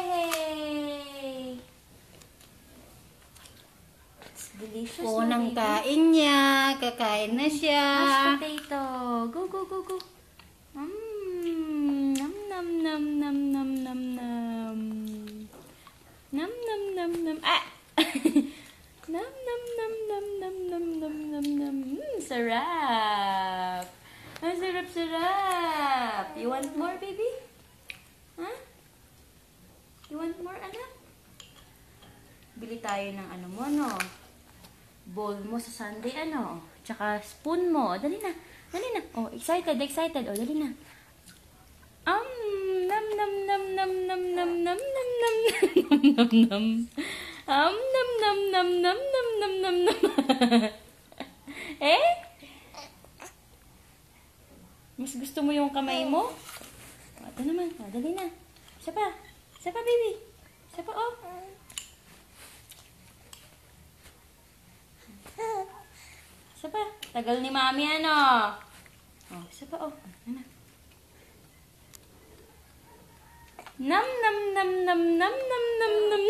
Yay! It's delicious. Unang kain niya. Kakain na siya. Mashed potato. Go, go, go, go. Nom, nom, nom, nom, nom, nom, nom. Nom, nom, nom, nom. Ah! Nom, nom, nom, nom, nom, nom, nom, nom, nom. Sarap. Ang sarap, sarap. You want more, baby? Huh? You want more, anak? Bili tayo ng ano mo, no? Bowl mo sa Sunday, ano? Tsaka spoon mo. Dali na. Dali na. Oh, excited, excited. Oh, dali na. Nam, nam, nam, nam, nam, nam, nam, nam, nam, nam, nam, nam. Nam, nam, nam, nam, nam, nam, nam, nam, nam. Eh? Mas gusto mo yung kamay mo? Ito naman. Oh, dali na. Isa pa. Isa pa, baby. Isa pa, oh. Isa pa. Tagal ni mami, ano? Oh, isa pa, oh. Ano? Nam, nam, nam, nam, nam, nam, nam, nam,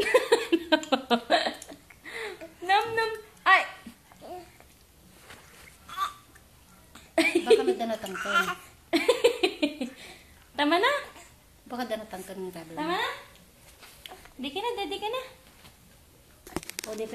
nam, nam. Ay! Baka may danatangkan. Tama na? Baka danatangkan ng kabel. Tama na? Di ka na, di ka na. O, di pa